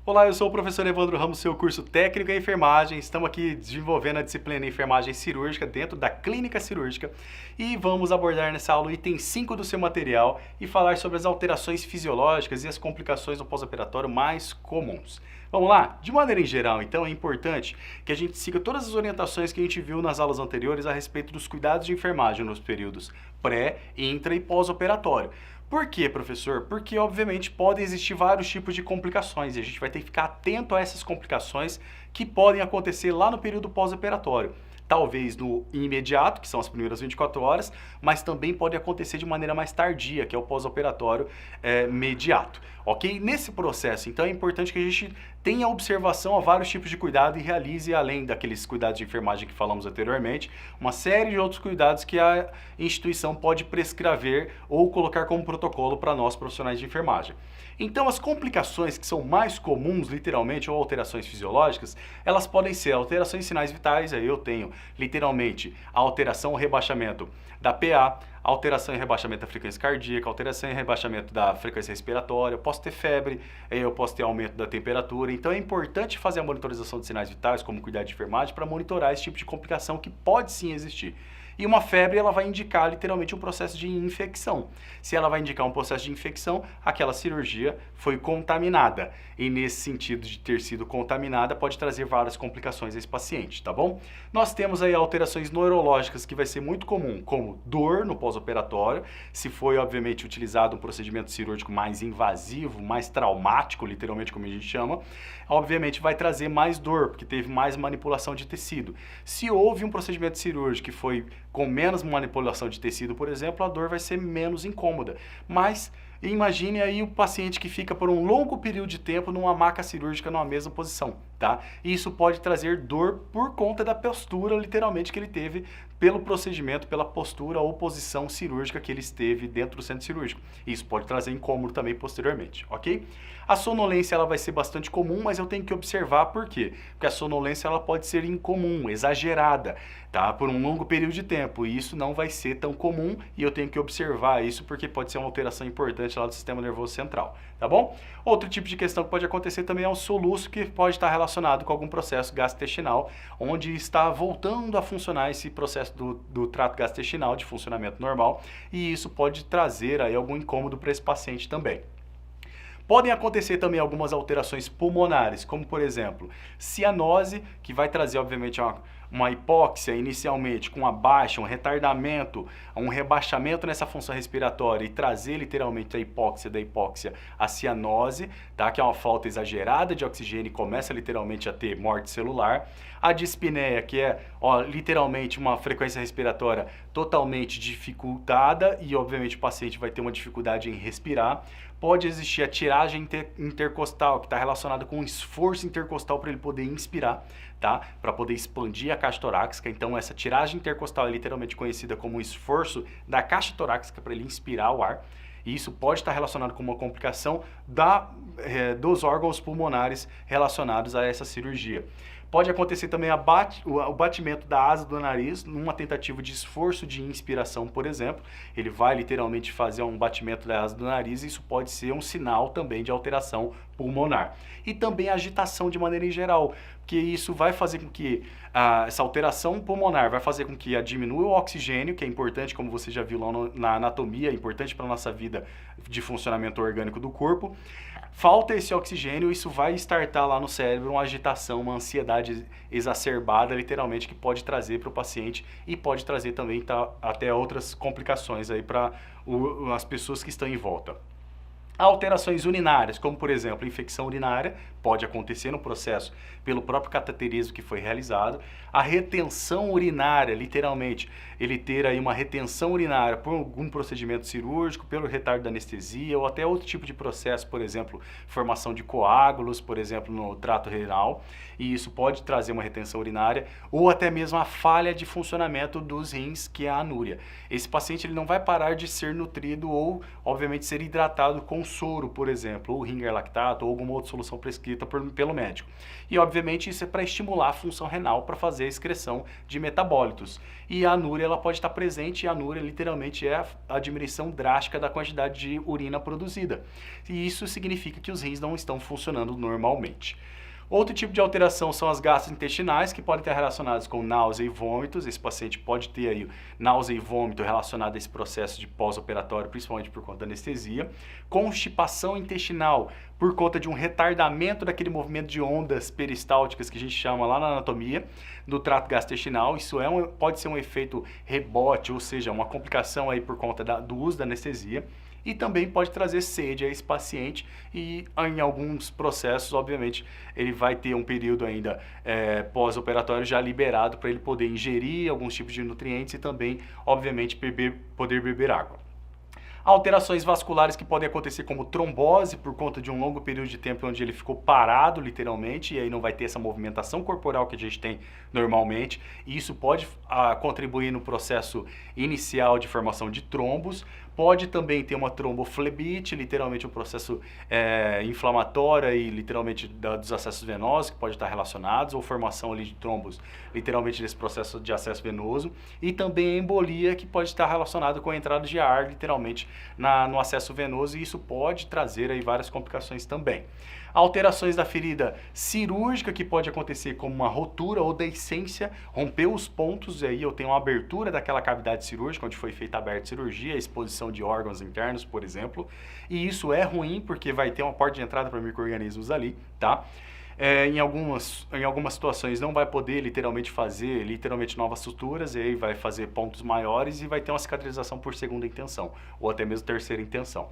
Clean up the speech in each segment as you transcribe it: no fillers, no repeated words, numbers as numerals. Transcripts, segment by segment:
Olá, eu sou o professor Evandro Ramos, seu curso técnico em enfermagem. Estamos aqui desenvolvendo a disciplina enfermagem cirúrgica dentro da clínica cirúrgica e vamos abordar nessa aula o item 5 do seu material e falar sobre as alterações fisiológicas e as complicações do pós-operatório mais comuns. Vamos lá? De maneira em geral, então, é importante que a gente siga todas as orientações que a gente viu nas aulas anteriores a respeito dos cuidados de enfermagem nos períodos pré, intra e pós-operatório. Por quê, professor? Porque, obviamente, podem existir vários tipos de complicações e a gente vai ter que ficar atento a essas complicações que podem acontecer lá no período pós-operatório. Talvez no imediato, que são as primeiras 24 horas, mas também pode acontecer de maneira mais tardia, que é o pós-operatório imediato. Ok? Nesse processo, então, é importante que a gente tenha observação a vários tipos de cuidado e realize, além daqueles cuidados de enfermagem que falamos anteriormente, uma série de outros cuidados que a instituição pode prescrever ou colocar como protocolo para nós profissionais de enfermagem. Então, as complicações que são mais comuns, literalmente, ou alterações fisiológicas, elas podem ser alterações em sinais vitais, aí eu tenho, literalmente, a alteração ou rebaixamento da PA, alteração e rebaixamento da frequência cardíaca, alteração e rebaixamento da frequência respiratória, eu posso ter febre, eu posso ter aumento da temperatura. Então é importante fazer a monitorização de sinais vitais, como cuidar de enfermagem, para monitorar esse tipo de complicação que pode sim existir. E uma febre, ela vai indicar literalmente um processo de infecção. Se ela vai indicar um processo de infecção, aquela cirurgia foi contaminada. E nesse sentido de ter sido contaminada, pode trazer várias complicações a esse paciente, tá bom? Nós temos aí alterações neurológicas que vai ser muito comum, como dor no pós-operatório, se foi, obviamente, utilizado um procedimento cirúrgico mais invasivo, mais traumático, literalmente como a gente chama, obviamente vai trazer mais dor, porque teve mais manipulação de tecido. Se houve um procedimento cirúrgico que foi com menos manipulação de tecido, por exemplo, a dor vai ser menos incômoda. Mas imagine aí o paciente que fica por um longo período de tempo numa maca cirúrgica numa mesma posição, tá? E isso pode trazer dor por conta da postura, literalmente, que ele teve pelo procedimento, pela postura ou posição cirúrgica que ele esteve dentro do centro cirúrgico. Isso pode trazer incômodo também posteriormente, ok? A sonolência ela vai ser bastante comum, mas eu tenho que observar por quê? Porque a sonolência ela pode ser incomum, exagerada, tá? Por um longo período de tempo, e isso não vai ser tão comum, e eu tenho que observar isso porque pode ser uma alteração importante lá do sistema nervoso central, tá bom? Outro tipo de questão que pode acontecer também é o soluço, que pode estar relacionado com algum processo gastrointestinal, onde está voltando a funcionar esse processo do trato gastrointestinal de funcionamento normal, e isso pode trazer aí algum incômodo para esse paciente também. Podem acontecer também algumas alterações pulmonares, como por exemplo, cianose, que vai trazer obviamente uma hipóxia inicialmente com uma baixa, um retardamento, um rebaixamento nessa função respiratória e trazer literalmente a hipóxia da hipóxia a cianose, tá? Que é uma falta exagerada de oxigênio e começa literalmente a ter morte celular. A dispneia, que é literalmente uma frequência respiratória totalmente dificultada e obviamente o paciente vai ter uma dificuldade em respirar. Pode existir a tiragem intercostal, que está relacionada com o esforço intercostal para ele poder inspirar, tá? Para poder expandir a caixa torácica. Então, essa tiragem intercostal é literalmente conhecida como o esforço da caixa torácica para ele inspirar o ar. E isso pode estar relacionado com uma complicação dos órgãos pulmonares relacionados a essa cirurgia. Pode acontecer também o batimento da asa do nariz numa tentativa de esforço de inspiração, por exemplo. Ele vai literalmente fazer um batimento da asa do nariz e isso pode ser um sinal também de alteração pulmonar. E também a agitação de maneira em geral, porque isso vai fazer com que essa alteração pulmonar vai fazer com que diminua o oxigênio, que é importante, como você já viu lá na anatomia, é importante para a nossa vida de funcionamento orgânico do corpo. Falta esse oxigênio, isso vai startar lá no cérebro uma agitação, uma ansiedade exacerbada, literalmente, que pode trazer para o paciente e pode trazer também até outras complicações aí para as pessoas que estão em volta. Alterações urinárias, como por exemplo, infecção urinária, pode acontecer no processo pelo próprio cateterismo que foi realizado. A retenção urinária, literalmente, ele ter aí uma retenção urinária por algum procedimento cirúrgico, pelo retardo da anestesia ou até outro tipo de processo, por exemplo, formação de coágulos, por exemplo, no trato renal, e isso pode trazer uma retenção urinária ou até mesmo a falha de funcionamento dos rins, que é a anúria. Esse paciente ele não vai parar de ser nutrido ou, obviamente, ser hidratado com um soro, por exemplo, ou Ringer lactato ou alguma outra solução prescrita pelo médico. E obviamente isso é para estimular a função renal para fazer a excreção de metabólitos. E a anúria ela pode estar presente, e a anúria literalmente é a diminuição drástica da quantidade de urina produzida. E isso significa que os rins não estão funcionando normalmente. Outro tipo de alteração são as gastrointestinais, que podem estar relacionadas com náusea e vômitos. Esse paciente pode ter aí náusea e vômito relacionado a esse processo de pós-operatório, principalmente por conta da anestesia. Constipação intestinal, por conta de um retardamento daquele movimento de ondas peristálticas que a gente chama lá na anatomia do trato gastrointestinal. Isso pode ser um efeito rebote, ou seja, uma complicação aí por conta do uso da anestesia. E também pode trazer sede a esse paciente e em alguns processos, obviamente, ele vai ter um período ainda pós-operatório já liberado para ele poder ingerir alguns tipos de nutrientes e também, obviamente, poder beber água. Alterações vasculares que podem acontecer como trombose por conta de um longo período de tempo onde ele ficou parado literalmente e aí não vai ter essa movimentação corporal que a gente tem normalmente, e isso pode contribuir no processo inicial de formação de trombos. Pode também ter uma tromboflebite, literalmente um processo inflamatório e literalmente dos acessos venosos que pode estar relacionados, ou formação ali de trombos, literalmente desse processo de acesso venoso, e também a embolia que pode estar relacionado com a entrada de ar, literalmente no acesso venoso, e isso pode trazer aí várias complicações também. Alterações da ferida cirúrgica que pode acontecer como uma rotura ou deiscência, rompeu os pontos e aí eu tenho uma abertura daquela cavidade cirúrgica onde foi feita a aberta cirurgia, exposição de órgãos internos, por exemplo, e isso é ruim porque vai ter uma porta de entrada para micro-organismos ali, tá? Em algumas situações não vai poder literalmente fazer novas suturas e aí vai fazer pontos maiores e vai ter uma cicatrização por segunda intenção ou até mesmo terceira intenção.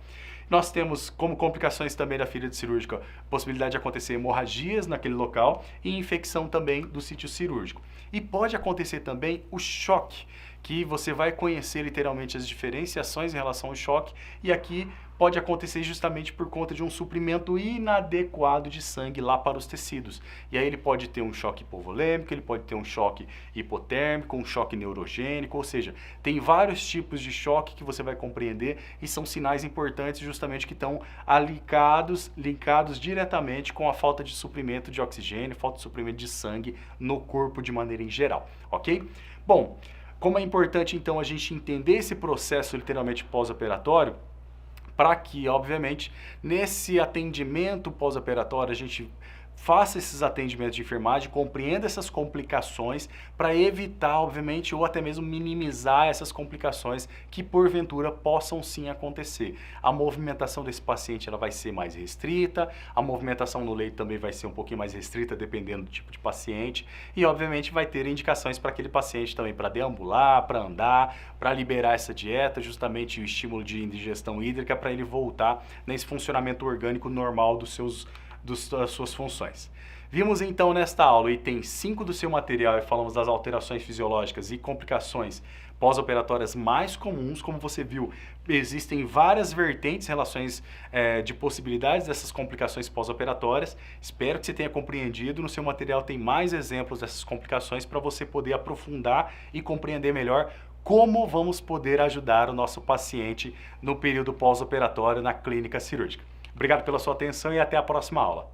Nós temos como complicações também da ferida cirúrgica possibilidade de acontecer hemorragias naquele local e infecção também do sítio cirúrgico. E pode acontecer também o choque, que você vai conhecer literalmente as diferenciações em relação ao choque, e aqui pode acontecer justamente por conta de um suprimento inadequado de sangue lá para os tecidos. E aí ele pode ter um choque hipovolêmico, ele pode ter um choque hipotérmico, um choque neurogênico, ou seja, tem vários tipos de choque que você vai compreender e são sinais importantes justamente que estão linkados diretamente com a falta de suprimento de oxigênio, falta de suprimento de sangue no corpo de maneira em geral, ok? Bom, como é importante então a gente entender esse processo literalmente pós-operatório, para que, obviamente, nesse atendimento pós-operatório a gente faça esses atendimentos de enfermagem, compreenda essas complicações para evitar, obviamente, ou até mesmo minimizar essas complicações que porventura possam sim acontecer. A movimentação desse paciente ela vai ser mais restrita, a movimentação no leito também vai ser um pouquinho mais restrita dependendo do tipo de paciente e, obviamente, vai ter indicações para aquele paciente também para deambular, para andar, para liberar essa dieta, justamente o estímulo de ingestão hídrica para ele voltar nesse funcionamento orgânico normal das suas funções. Vimos então nesta aula o item 5 do seu material e falamos das alterações fisiológicas e complicações pós-operatórias mais comuns. Como você viu, existem várias vertentes, relações de possibilidades dessas complicações pós-operatórias. Espero que você tenha compreendido. No seu material tem mais exemplos dessas complicações para você poder aprofundar e compreender melhor como vamos poder ajudar o nosso paciente no período pós-operatório na clínica cirúrgica. Obrigado pela sua atenção e até a próxima aula.